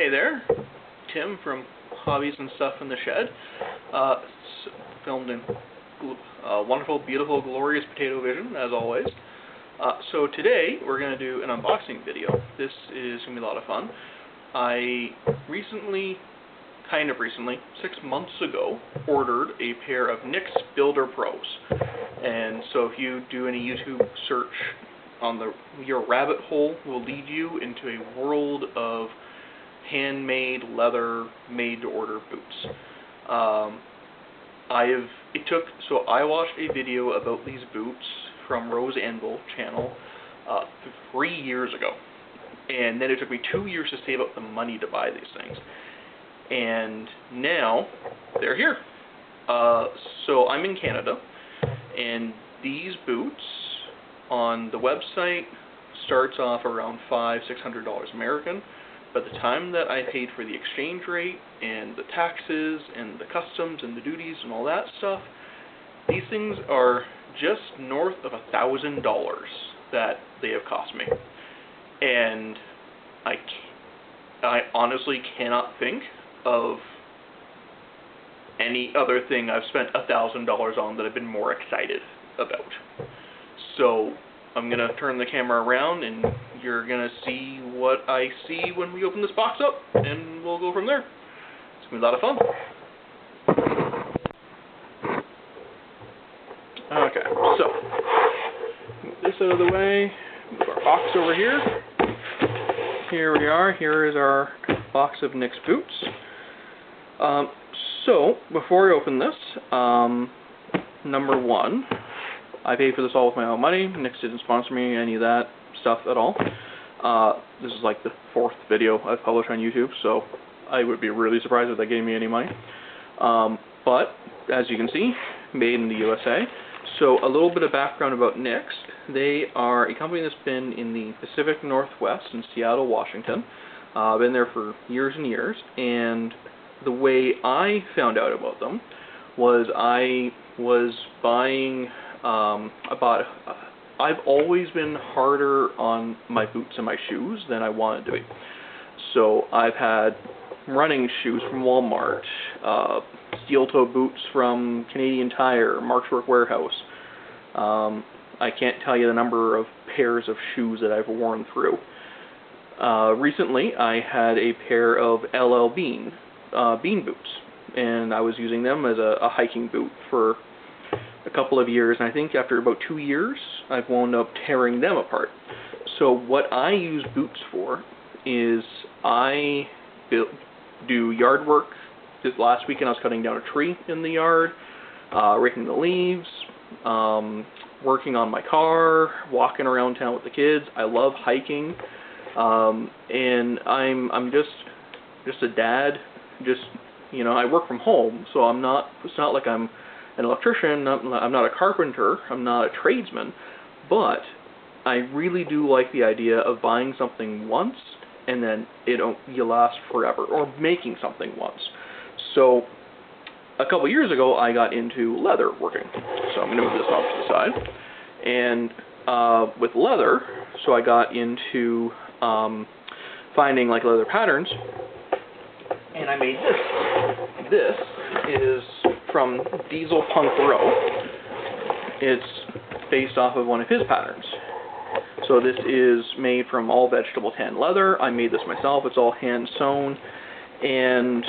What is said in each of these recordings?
Hey there, Tim from Hobbies and Stuff in the Shed. Filmed in wonderful, beautiful, glorious Potato Vision, as always. So today, we're going to do an unboxing video. This is going to be a lot of fun. I recently, 6 months ago, ordered a pair of NYX Builder Pros. And so if you do any YouTube search on your rabbit hole will lead you into a world of handmade leather made-to-order boots. I watched a video about these boots from Rose Anvil channel 3 years ago, and then it took me 2 years to save up the money to buy these things, and now they're here. So I'm in Canada, and these boots on the website starts off around $500–600 American. But the time that I paid for the exchange rate and the taxes and the customs and the duties and all that stuff, these things are just north of $1,000 that they have cost me. And I honestly cannot think of any other thing I've spent $1,000 on that I've been more excited about. So I'm going to turn the camera around and you're going to see what I see when we open this box up, and we'll go from there. It's going to be a lot of fun. Okay, so move this out of the way, move our box over here. Here we are. Here is our box of NYX boots. So before we open this, number one, I paid for this all with my own money. NYX didn't sponsor me any of that stuff at all. This is like the 4th video I've published on YouTube, so I would be really surprised if they gave me any money. But, as you can see, made in the USA. So, a little bit of background about NYX. They are a company that's been in the Pacific Northwest in Seattle, Washington. Been there for years and years, and the way I found out about them was I was buying I've always been harder on my boots and my shoes than I wanted to be. So I've had running shoes from Walmart, steel-toe boots from Canadian Tire, Mark's Work Wearhouse. I can't tell you the number of pairs of shoes that I've worn through. Recently, I had a pair of LL Bean boots, and I was using them as a hiking boot for a couple of years, and I think after about 2 years, I've wound up tearing them apart. So what I use boots for is I do yard work. This last weekend I was cutting down a tree in the yard, raking the leaves, working on my car, walking around town with the kids. I love hiking, and I'm just a dad. I work from home, so it's not like I'm an electrician, I'm not a carpenter, I'm not a tradesman, but I really do like the idea of buying something once and then you last forever, or making something once. So a couple years ago I got into leather working, so I'm going to move this off to the side, and with leather, so I got into finding like leather patterns, and I made this. This is from Diesel Punk Row. It's based off of one of his patterns. So this is made from all vegetable tan leather. I made this myself. It's all hand sewn. And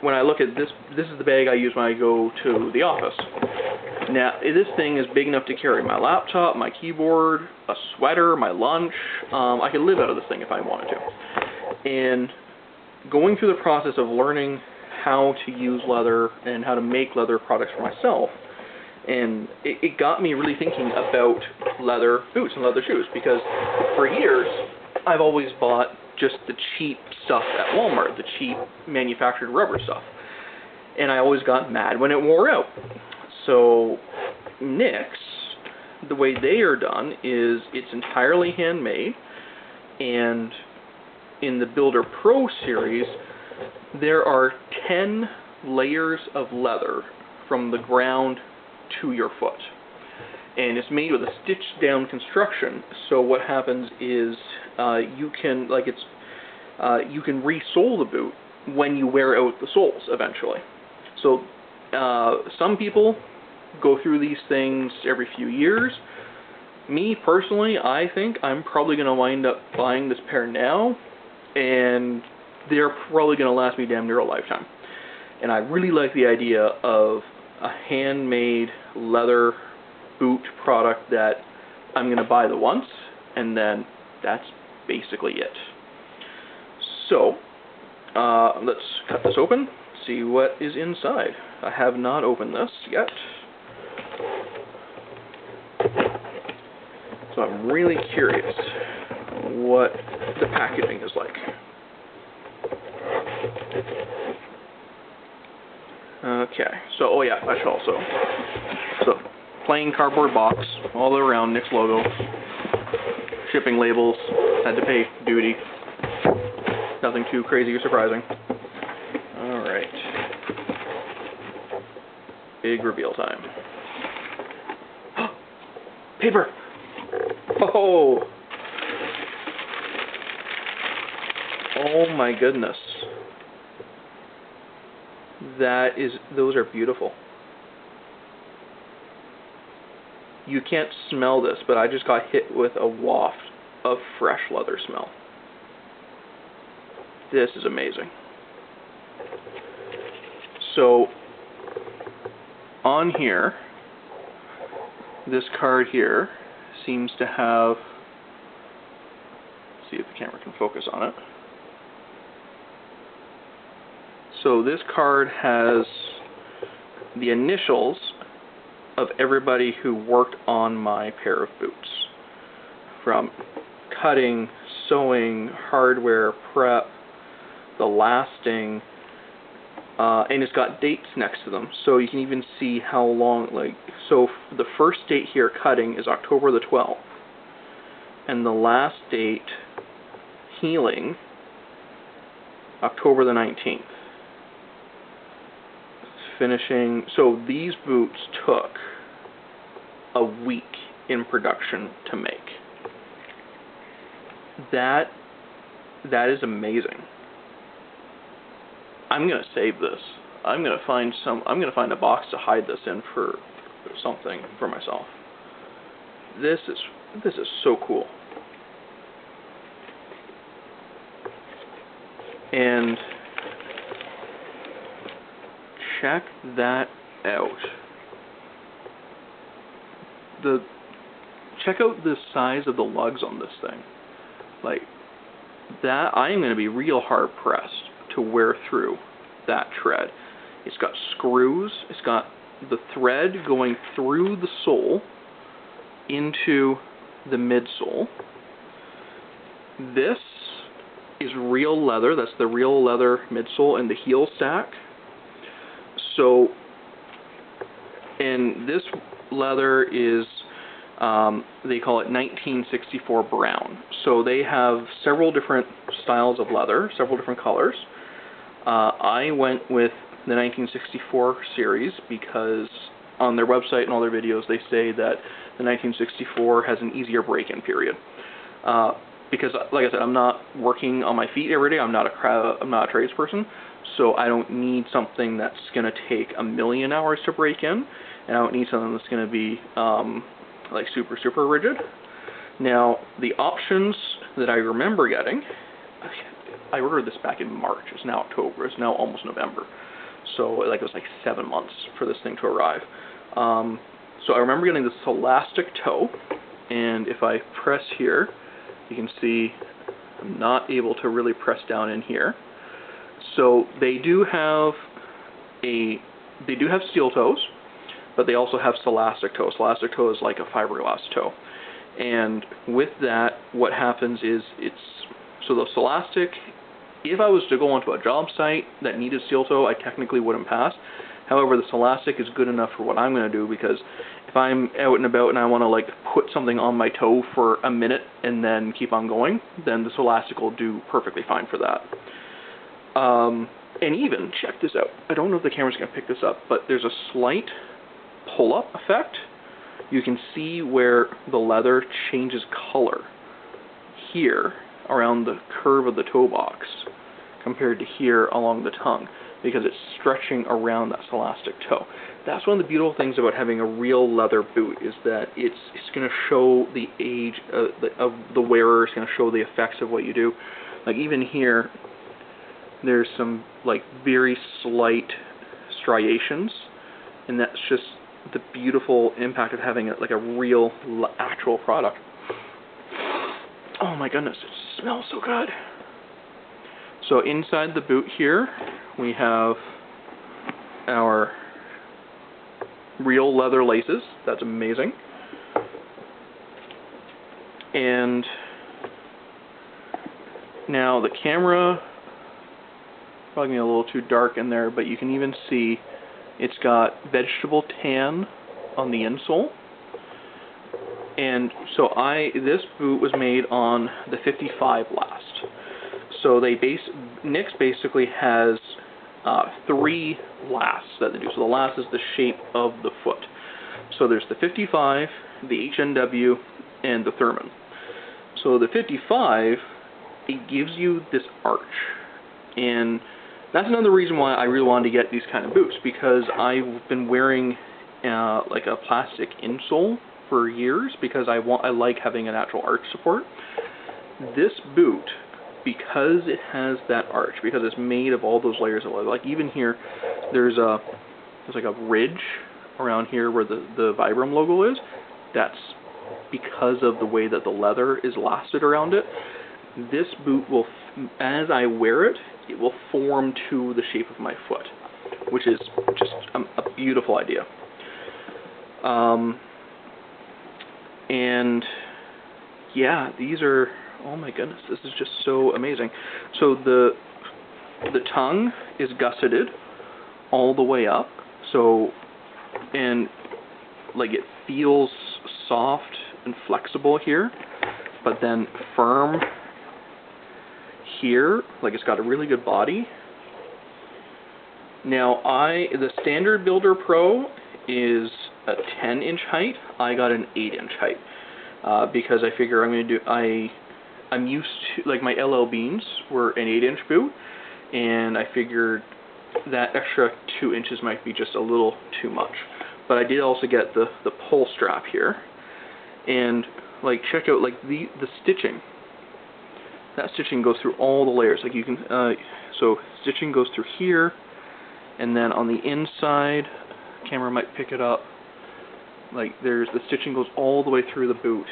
when I look at this, this is the bag I use when I go to the office. Now, this thing is big enough to carry my laptop, my keyboard, a sweater, my lunch. I could live out of this thing if I wanted to. And going through the process of learning how to use leather and how to make leather products for myself, and it got me really thinking about leather boots and leather shoes, because for years I've always bought just the cheap stuff at Walmart, the cheap manufactured rubber stuff, and I always got mad when it wore out. So NYX, the way they are done is it's entirely handmade, and in the Builder Pro series there are 10 layers of leather from the ground to your foot. And it's made with a stitched down construction, so what happens is you can, you can re-sole the boot when you wear out the soles eventually. So some people go through these things every few years. Me personally, I think I'm probably going to wind up buying this pair now, and they're probably going to last me damn near a lifetime. And I really like the idea of a handmade leather boot product that I'm going to buy the once, and then that's basically it. So, let's cut this open, see what is inside. I have not opened this yet. So I'm really curious what the packaging is like. Okay, so, oh yeah, I should also. So, plain cardboard box, all the way around, Nick's logo, shipping labels, had to pay duty. Nothing too crazy or surprising. Alright. Big reveal time. Paper! Oh! Oh my goodness. Those are beautiful. You can't smell this, but I just got hit with a waft of fresh leather smell. This is amazing. So, on here, this card here seems to have, let's see if the camera can focus on it. So this card has the initials of everybody who worked on my pair of boots. From cutting, sewing, hardware, prep, the lasting, and it's got dates next to them, so you can even see how long, so the first date here, cutting, is October the 12th, and the last date, healing, October the 19th. Finishing, so these boots took a week in production to make. That is amazing. I'm gonna save this. I'm gonna find a box to hide this in for something for myself. This is so cool. And check that out. Check out the size of the lugs on this thing. Like that, I am going to be real hard pressed to wear through that tread. It's got screws. It's got the thread going through the sole into the midsole. This is real leather. That's the real leather midsole and the heel stack. So, and this leather is, they call it 1964 brown. So they have several different styles of leather, several different colors. I went with the 1964 series because on their website and all their videos they say that the 1964 has an easier break-in period. Because, like I said, I'm not working on my feet every day. I'm not a tradesperson, so I don't need something that's going to take a million hours to break in, and I don't need something that's going to be like super rigid. Now, the options that I remember getting, I ordered this back in March. It's now October. It's now almost November. So it was like 7 months for this thing to arrive. So I remember getting this elastic toe, and if I press here, you can see I'm not able to really press down in here. So they do have steel toes, but they also have Celastic toe. Celastic toe is like a fiberglass toe. And with that, what happens is so the Celastic, if I was to go onto a job site that needed steel toe, I technically wouldn't pass. However, the Celastic is good enough for what I'm going to do, because if I'm out and about and I want to put something on my toe for a minute and then keep on going, then the Celastic will do perfectly fine for that. And even, check this out, I don't know if the camera's going to pick this up, but there's a slight pull-up effect. You can see where the leather changes color here around the curve of the toe box compared to here along the tongue, because it's stretching around that elastic toe. That's one of the beautiful things about having a real leather boot, is that it's going to show the age of the wearer. It's going to show the effects of what you do. Like even here, there's some like very slight striations, and that's just the beautiful impact of having like a real actual product. Oh my goodness, it smells so good. So inside the boot here, we have our real leather laces. That's amazing. And now the camera, probably gonna be a little too dark in there, but you can even see it's got vegetable tan on the insole. And so this boot was made on the 55 last. So Nicks basically has 3 lasts that they do. So the last is the shape of the foot. So there's the 55, the HNW, and the Thurman. So the 55, it gives you this arch. And that's another reason why I really wanted to get these kind of boots, because I've been wearing like a plastic insole for years, because I like having an actual arch support. This boot, because it has that arch, because it's made of all those layers of leather, like even here, there's like a ridge around here where the Vibram logo is. That's because of the way that the leather is lasted around it. This boot will, as I wear it, it will form to the shape of my foot, which is just a beautiful idea. And yeah, these are, oh my goodness, this is just so amazing. So the tongue is gusseted all the way up, so, and like it feels soft and flexible here, but then firm here, like it's got a really good body. Now the standard Builder Pro is a 10-inch height. I got an 8-inch height because I figure I'm going to do, I'm used to, like my LL Beans were an 8-inch boot, and I figured that extra 2 inches might be just a little too much. But I did also get the pull strap here, and like check out like the stitching. That stitching goes through all the layers. Like you can, so stitching goes through here, and then on the inside, camera might pick it up. Like the stitching goes all the way through the boot.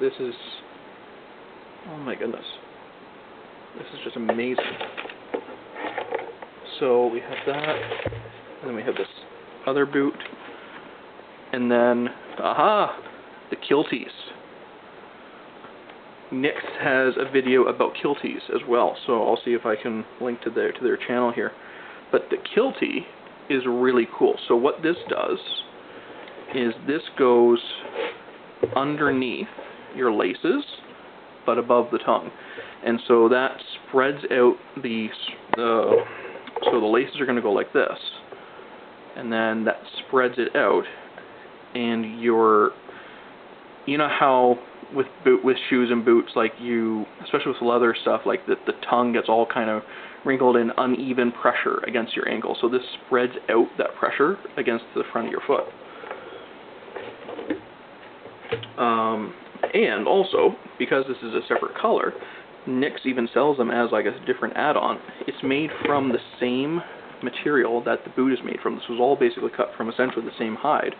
This is, oh my goodness, this is just amazing. So we have that, and then we have this other boot, and then, aha, the Kilties. Nicks has a video about Kilties as well, so I'll see if I can link to their channel here. But the Kiltie is really cool. So what this does is this goes underneath your laces, but above the tongue, and so that spreads out so the laces are going to go like this, and then that spreads it out, and you know how with shoes and boots, like especially with leather stuff, like the tongue gets all kind of wrinkled and uneven pressure against your ankle. So this spreads out that pressure against the front of your foot. And also, because this is a separate color, Nicks even sells them as like a different add-on. It's made from the same material that the boot is made from. This was all basically cut from essentially the same hide.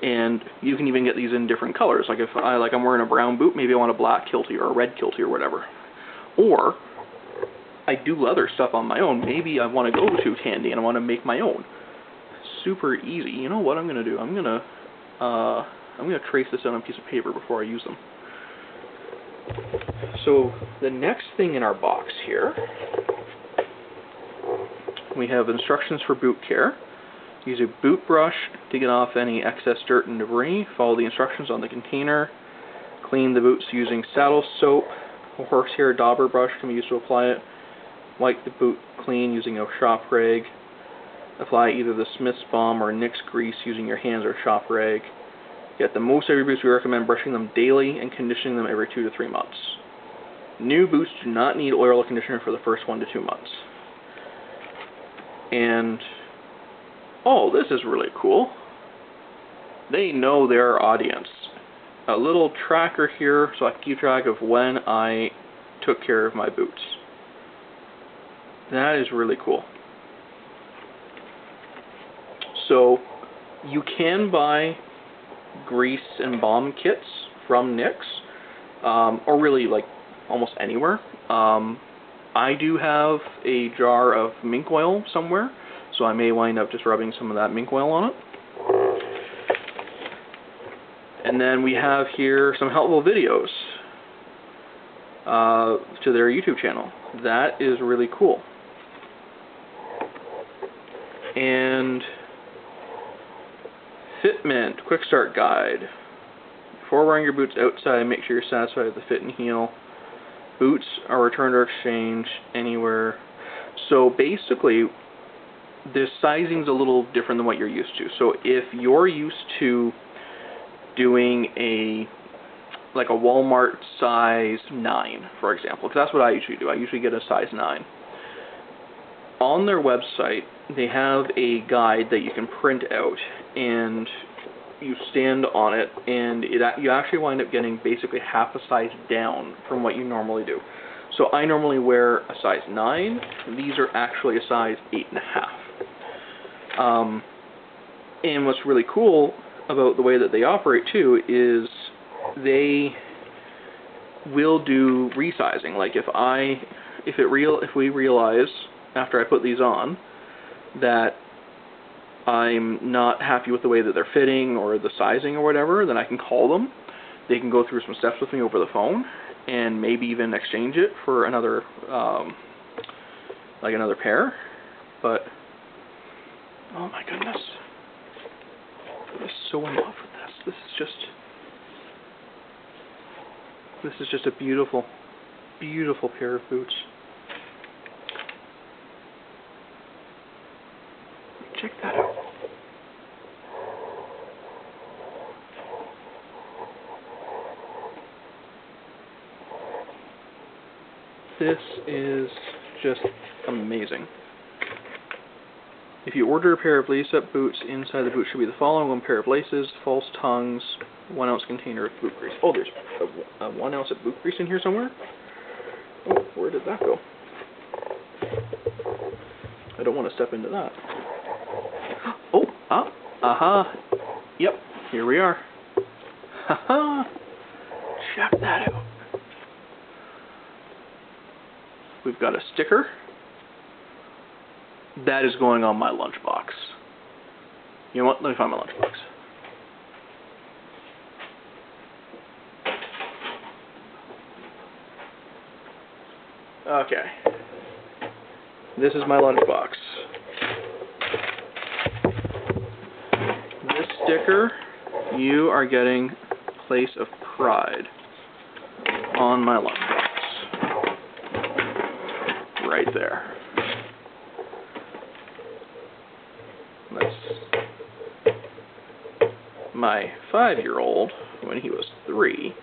And you can even get these in different colors. Like if I'm wearing a brown boot, maybe I want a black Kiltie or a red Kiltie or whatever. Or I do leather stuff on my own. Maybe I want to go too handy and I want to make my own. Super easy. You know what I'm going to do? I'm going to trace this on a piece of paper before I use them. So the next thing in our box here, we have instructions for boot care. Use a boot brush to get off any excess dirt and debris. Follow the instructions on the container. Clean the boots using saddle soap. A horsehair dauber brush can be used to apply it. Wipe the boot clean using a shop rag. Apply either the Smith's Balm or Nicks grease using your hands or a shop rag. Get the most of your boots, we recommend brushing them daily and conditioning them every 2 to 3 months. New boots do not need oil or conditioner for the first 1 to 2 months. And, oh, this is really cool. They know their audience. A little tracker here so I can keep track of when I took care of my boots. That is really cool. So, you can buy grease and balm kits from NYX, or really like almost anywhere. I do have a jar of mink oil somewhere, so I may wind up just rubbing some of that mink oil on it. And then we have here some helpful videos to their YouTube channel. That is really cool. And Fitment Quick Start Guide. Before wearing your boots outside, make sure you're satisfied with the fit and heel. Boots are returned or exchanged anywhere. So basically, the sizing's a little different than what you're used to. So if you're used to doing like a Walmart size 9, for example, because that's what I usually do. I usually get a size 9. On their website, they have a guide that you can print out, and you stand on it, and you actually wind up getting basically half a size down from what you normally do. So I normally wear a size 9. These are actually a size 8.5. And what's really cool about the way that they operate too is they will do resizing. Like if we realize after I put these on that I'm not happy with the way that they're fitting or the sizing or whatever, then I can call them. They can go through some steps with me over the phone and maybe even exchange it for another like another pair. But oh my goodness, I'm so in love with this. This is just a beautiful, beautiful pair of boots. Check that out. This is just amazing. If you order a pair of lace-up boots, inside the boot should be the following: 1 pair of laces, false tongues, 1 ounce container of boot grease. Oh, there's a 1 ounce of boot grease in here somewhere? Oh, where did that go? I don't want to step into that. Oh, yep, here we are. Haha, check that out. We've got a sticker. That is going on my lunchbox. You know what? Let me find my lunchbox. Okay. This is my lunchbox. This sticker, you are getting Place of Pride on my lunchbox. Right there. My 5-year-old, when he was 3,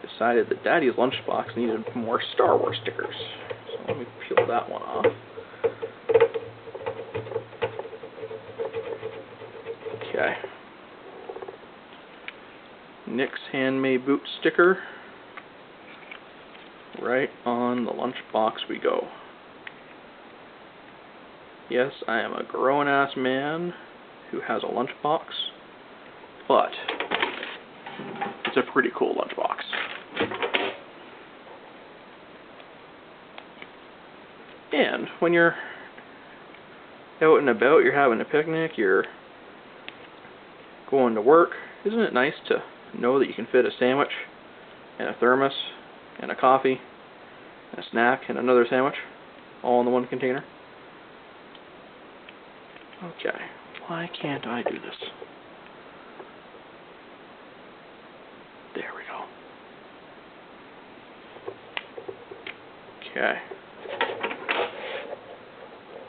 decided that Daddy's lunchbox needed more Star Wars stickers. So let me peel that one off. Okay. NYX handmade boot sticker. Right on the lunchbox we go. Yes, I am a grown-ass man who has a lunchbox, but it's a pretty cool lunchbox. And when you're out and about, you're having a picnic, you're going to work, isn't it nice to know that you can fit a sandwich and a thermos and a coffee and a snack and another sandwich all in the one container? Okay, why can't I do this? There we go. Okay.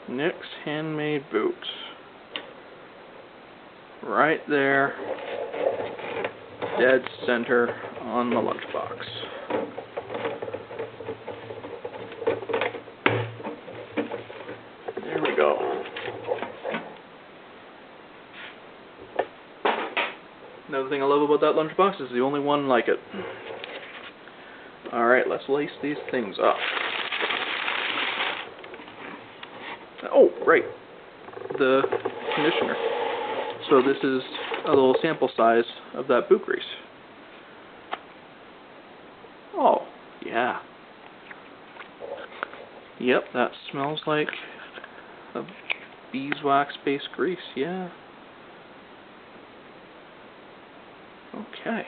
NYX handmade boots. Right there. Dead center on the lunchbox. another thing I love about that lunchbox is the only one like it. Alright, let's lace these things up. Oh, right. The conditioner. So this is a little sample size of that boot grease. Oh, yeah. Yep, that smells like a beeswax-based grease, yeah. Okay.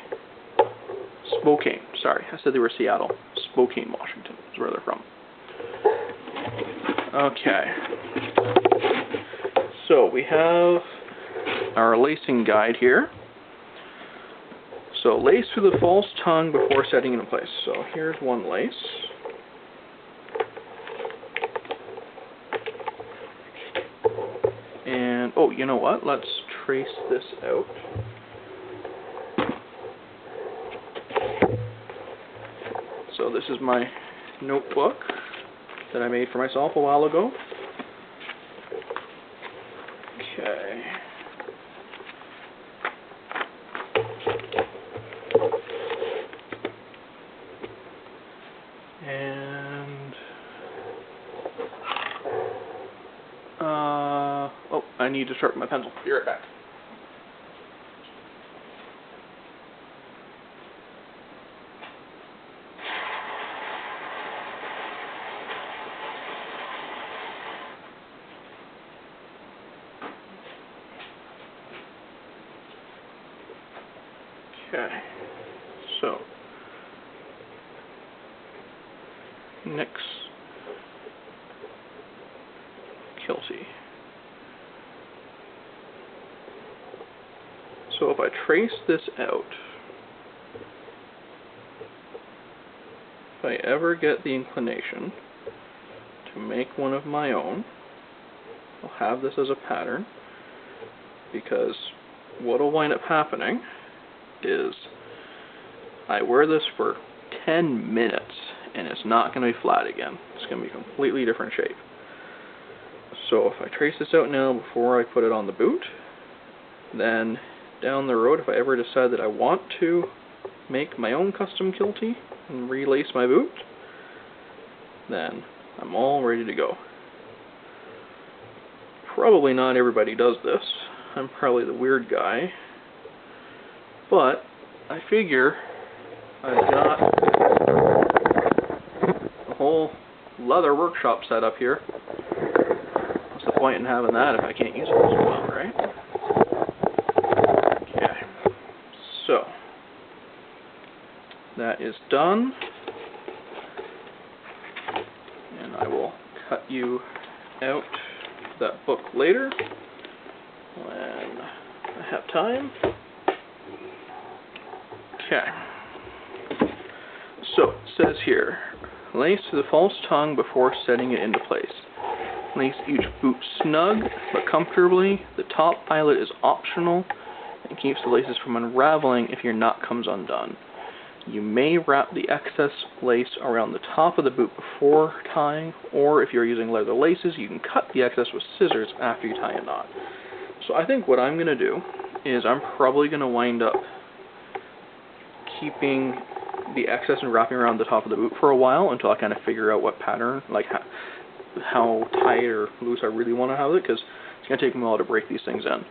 Spokane, sorry, I said they were Seattle. Spokane, Washington is where they're from. Okay. So we have our lacing guide here. So lace through the false tongue before setting it in place. So here's one lace. And, oh, you know what? Let's trace this out. So this is my notebook that I made for myself a while ago. Okay. And oh, I need to sharpen my pencil. Be right back. Okay, so next Kilty. So if I trace this out, if I ever get the inclination to make one of my own, I'll have this as a pattern, because what will wind up happening is I wear this for 10 minutes and it's not going to be flat again. It's going to be a completely different shape. So if I trace this out now before I put it on the boot, then down the road, if I ever decide that I want to make my own custom Kilty and relace my boot, then I'm all ready to go. Probably not everybody does this. I'm probably the weird guy. But I figure I've got a whole leather workshop set up here. What's the point in having that if I can't use it as well, right? Okay. So that is done. And I will cut you out that book later when I have time. Okay, so it says here, lace to the false tongue before setting it into place. Lace each boot snug but comfortably. The top eyelet is optional and keeps the laces from unraveling if your knot comes undone. You may wrap the excess lace around the top of the boot before tying, or if you're using leather laces, you can cut the excess with scissors after you tie a knot. So I think what I'm going to do is I'm probably going to wind up keeping the excess and wrapping around the top of the boot for a while until I kind of figure out what pattern, like how tight or loose I really want to have it, because it's going to take me a while to break these things in.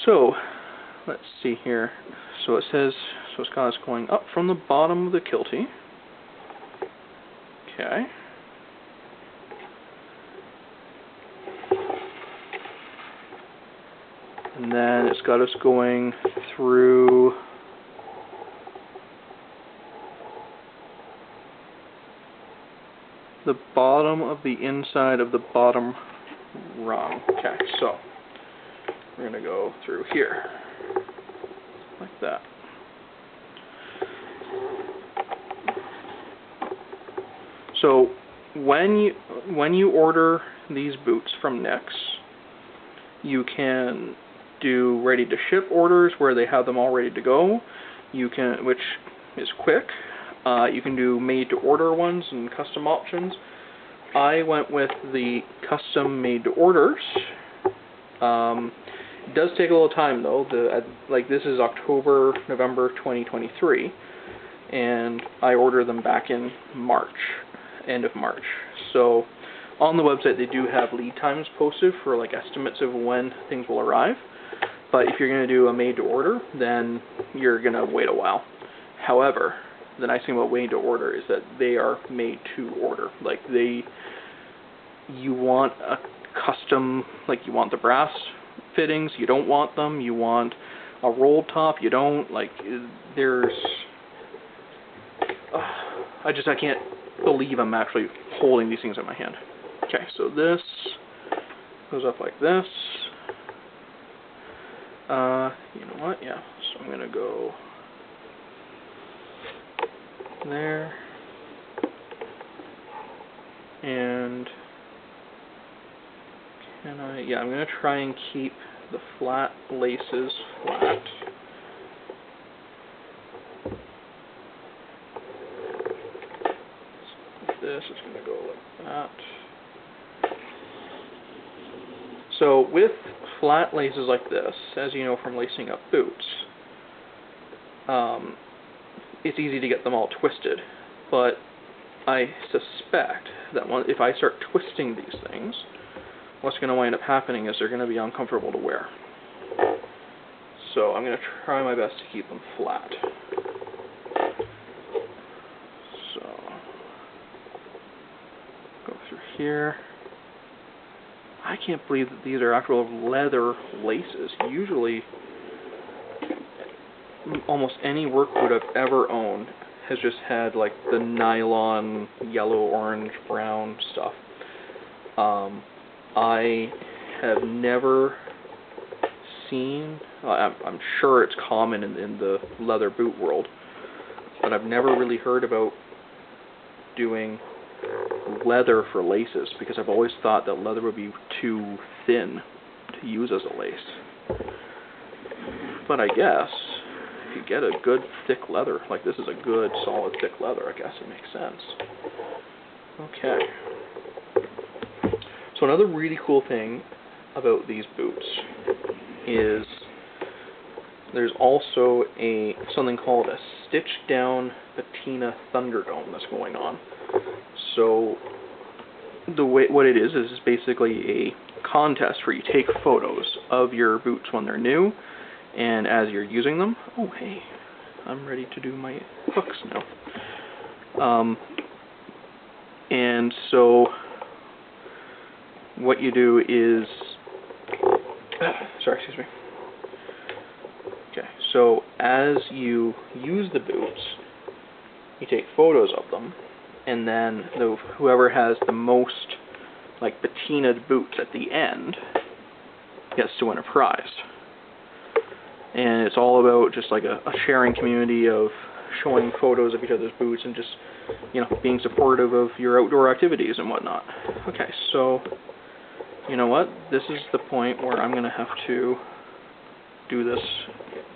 So, let's see here. So it says, so it's got us going up from the bottom of the Kilty. Okay. And then it's got us going through the bottom of the inside of the bottom rung. Okay, so we're going to go through here, like that. So when you order these boots from Nix, you can do ready to ship orders where they have them all ready to go. You can, which is quick. You can do made to order ones and custom options. I went with the custom made to orders. It does take a little time though. Like this is October, November 2023, and I ordered them back in March, end of March. So on the website they do have lead times posted for like estimates of when things will arrive. But if you're going to do a made to order, then you're going to wait a while. However, the nice thing about made to order is that they are made to order. Like you want a custom, like you want the brass fittings, you don't want them, you want a rolled top, you don't, like there's, I can't believe I'm actually holding these things in my hand. Okay, so this goes up like this. You know what, yeah, so I'm gonna go there, and yeah, I'm going to try and keep the flat laces flat. This is going to go like that. So with flat laces like this, as you know from lacing up boots, it's easy to get them all twisted, but I suspect that if I start twisting these things, what's going to wind up happening is they're going to be uncomfortable to wear. So I'm going to try my best to keep them flat. So go through here. I can't believe that these are actual leather laces. Usually, almost any work boot I've ever owned has just had like the nylon, yellow, orange, brown stuff. I have never seen, I'm sure it's common in the leather boot world, but I've never really heard about doing leather for laces, because I've always thought that leather would be too thin to use as a lace. But I guess if you get a good thick leather, like this is a good solid thick leather, I guess it makes sense. Okay. So another really cool thing about these boots is there's also something called a stitched down patina Thunderdome that's going on. So what it is basically a contest where you take photos of your boots when they're new, and as you're using them. Oh hey, I'm ready to do my hooks now. And so what you do is, sorry, excuse me. Okay, so as you use the boots, you take photos of them, and then whoever has the most like patinaed boots at the end gets to win a prize. And it's all about just like a sharing community of showing photos of each other's boots and just, you know, being supportive of your outdoor activities and whatnot. Okay, so you know what? This is the point where I'm going to have to do this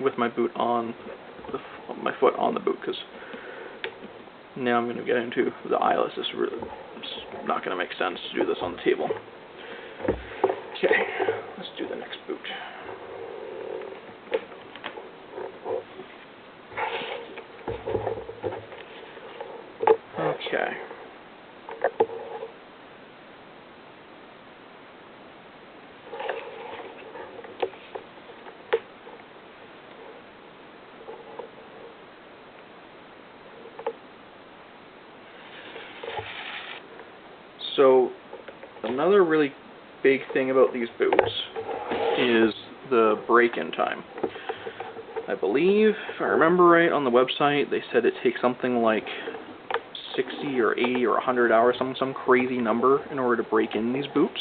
with my boot on, my foot on the boot, because now I'm going to get into the eyelets. It's not going to make sense to do this on the table. Okay, let's do the next boot. Okay. So another really big thing about these boots is the break-in time. I believe, if I remember right, on the website they said it takes something like 60 or 80 or 100 hours, some crazy number, in order to break in these boots.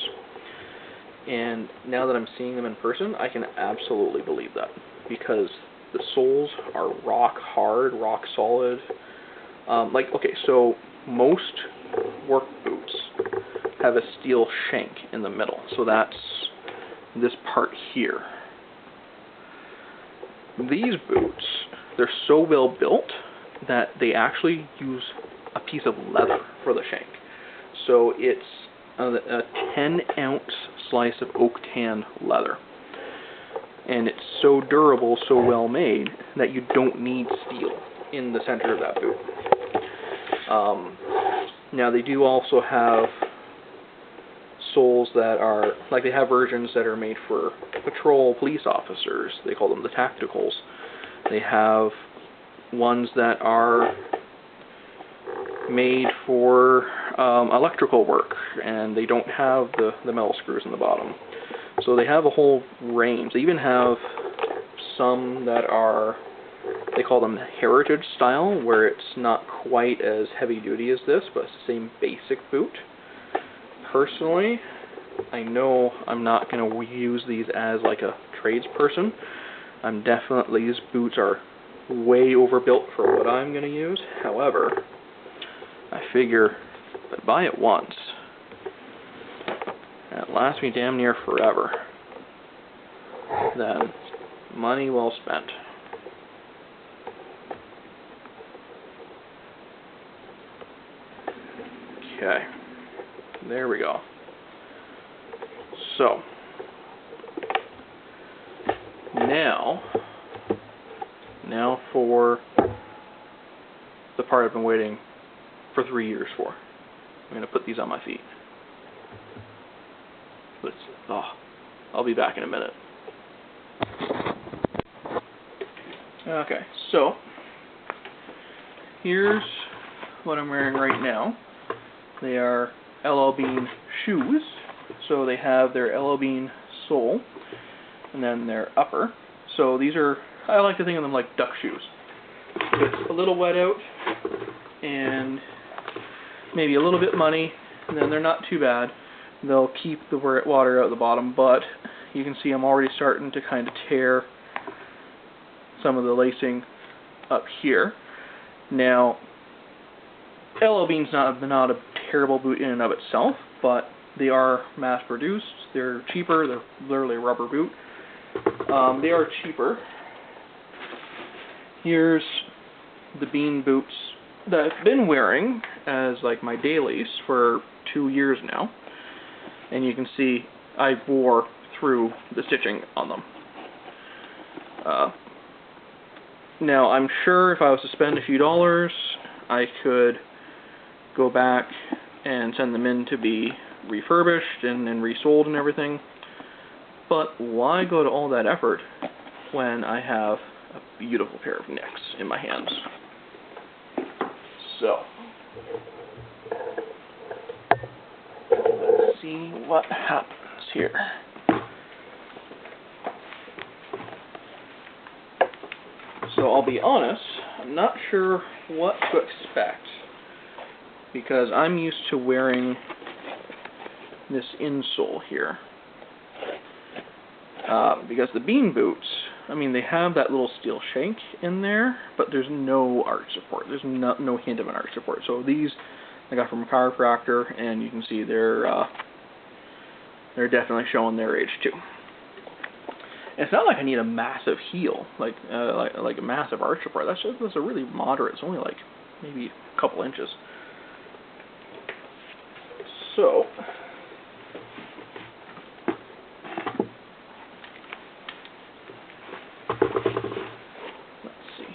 And now that I'm seeing them in person, I can absolutely believe that, because the soles are rock hard, rock solid. Okay, so most work boots have a steel shank in the middle, so that's this part here. These boots, they're so well built that they actually use a piece of leather for the shank. So it's a 10-ounce slice of oak tan leather. so durable, so well made, that you don't need steel in the center of that boot. Now they do also have soles that are, like they have versions that are made for patrol police officers. They call them the tacticals. They have ones that are made for electrical work, and they don't have the metal screws in the bottom. So they have a whole range. They even have some that are, they call them heritage style, where it's not quite as heavy duty as this, but it's the same basic boot. Personally, I know I'm not going to use these as like a tradesperson. These boots are way overbuilt for what I'm going to use. However, I figure if I buy it once, and it lasts me damn near forever, then money well spent. Okay, there we go. So, now for the part I've been waiting for 3 years for. I'm going to put these on my feet. I'll be back in a minute. Okay, so here's what I'm wearing right now. They are LL Bean shoes. So they have their LL Bean sole and then their upper. So these are, I like to think of them like duck shoes. It's a little wet out and maybe a little bit muddy, and then they're not too bad. They'll keep the water out of the bottom, but you can see I'm already starting to kind of tear some of the lacing up here. Now, LL Bean's not a terrible boot in and of itself, but they are mass produced. They're cheaper. They're literally a rubber boot. They are cheaper. Here's the Bean boots that I've been wearing as like my dailies for 2 years now, and you can see I wore through the stitching on them. Now I'm sure if I was to spend a few dollars, I could go back and send them in to be refurbished and resold and everything, but why go to all that effort when I have a beautiful pair of Knicks in my hands? So, let's see what happens here. So I'll be honest, I'm not sure what to expect, because I'm used to wearing this insole here. Because the Bean boots, I mean, they have that little steel shank in there, but there's no arch support. There's no hint of an arch support. So these I got from a chiropractor, and you can see they're definitely showing their age too. And it's not like I need a massive heel, like a massive arch support. That's a really moderate. It's only like maybe a couple inches. So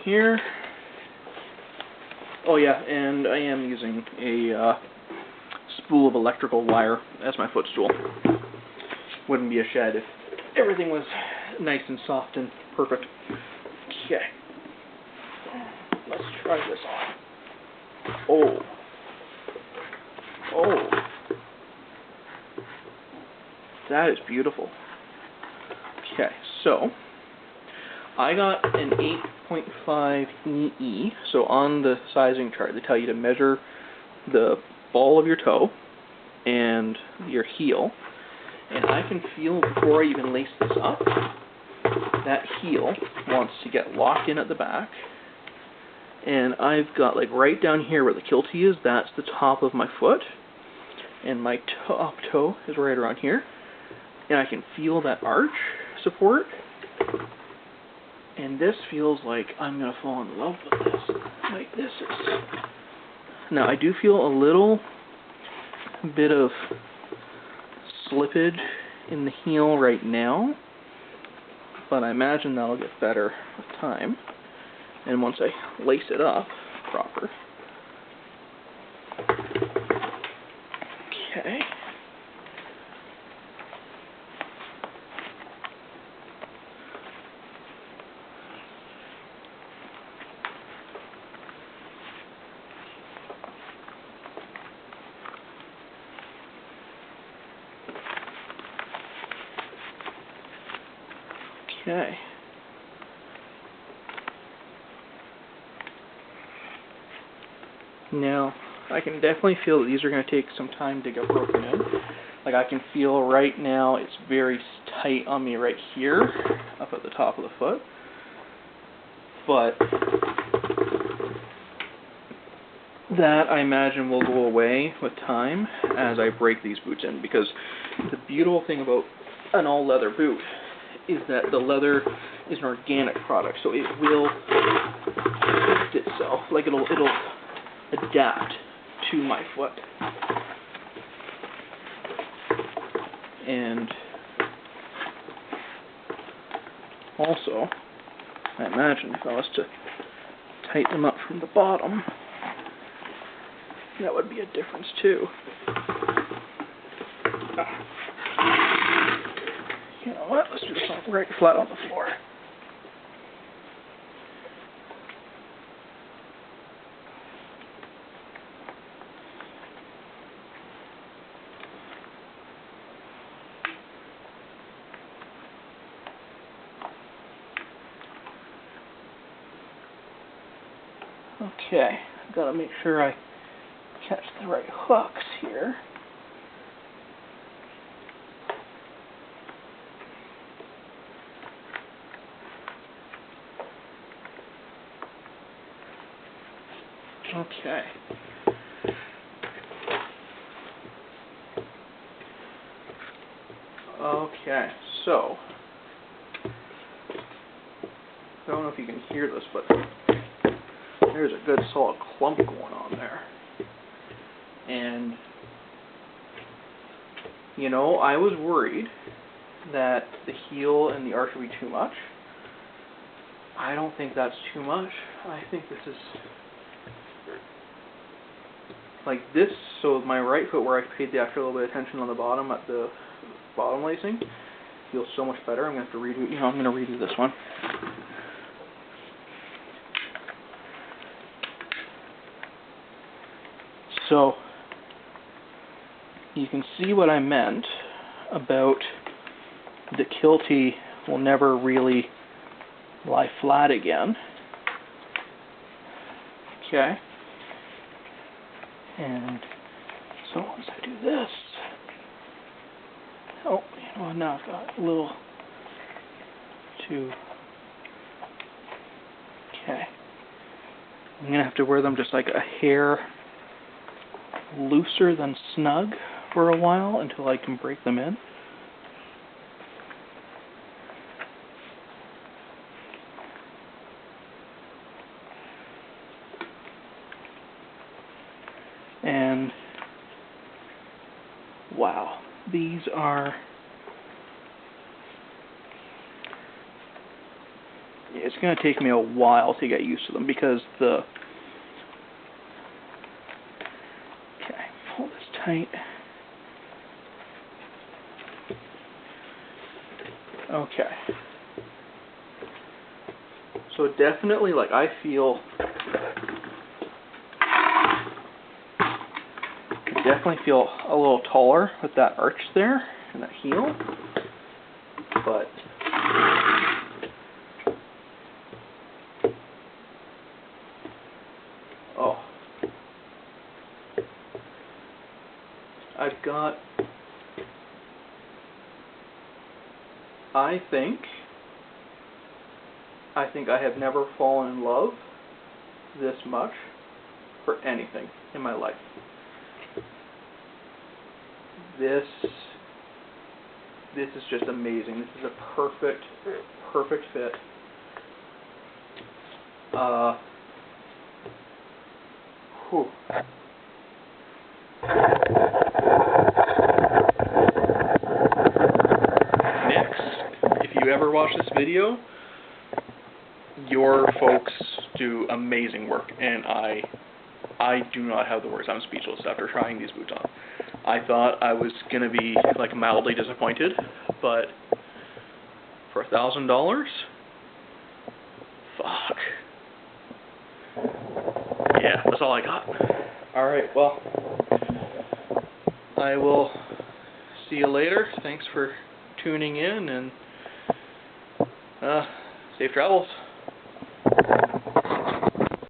here. Oh yeah, and I am using a spool of electrical wire as my footstool. Wouldn't be a shed if everything was nice and soft and perfect. Okay. Let's try this on. Oh. That is beautiful. Okay, so I got an 8.5 EE. So on the sizing chart, they tell you to measure the ball of your toe and your heel. And I can feel, before I even lace this up, that heel wants to get locked in at the back. And I've got, like, right down here where the kiltie is, that's the top of my foot. And my top toe is right around here. And I can feel that arch support. And this feels like I'm going to fall in love with this. Like, this is... Now, I do feel a little bit of slippage in the heel right now. but I imagine that'll get better with time. And once I lace it up proper. Okay. Okay. Now, I can definitely feel that these are going to take some time to get broken in. Like, I can feel right now it's very tight on me right here, up at the top of the foot. But that, I imagine, will go away with time as I break these boots in. Because the beautiful thing about an all-leather boot is that the leather is an organic product, so it will fix itself. Like, it'll adapt to my foot. And also, I imagine if I was to tighten them up from the bottom, that would be a difference too. You know what? Let's do this right flat on the floor. Okay, I've got to make sure I catch the right hooks here. Okay. Okay, so I don't know if you can hear this, but there's a good solid clump going on there. And, you know, I was worried that the heel and the arch would be too much. I don't think that's too much. I think this is like this, so my right foot where I paid the extra little bit of attention on the bottom at the bottom lacing feels so much better. I'm going to have to redo, I'm going to redo this one. So, you can see what I meant about the kiltie will never really lie flat again. Okay. And so once I do this, oh, you know, now I've got a little too, okay. I'm going to have to wear them just like a hair looser than snug for a while until I can break them in. And wow, these are, it's going to take me a while to get used to them because the, okay, pull this tight. Okay. So definitely, like, I definitely feel a little taller with that arch there and that heel, but oh, I've got, I think I have never fallen in love this much for anything in my life. This is just amazing. This is a perfect fit. Whew. Next, if you ever watch this video. Your folks do amazing work, and I do not have the words. I'm speechless after trying these boots on. I thought I was gonna be like mildly disappointed, but for $1,000, fuck. Yeah, that's all I got. All right, well, I will see you later. Thanks for tuning in, and safe travels.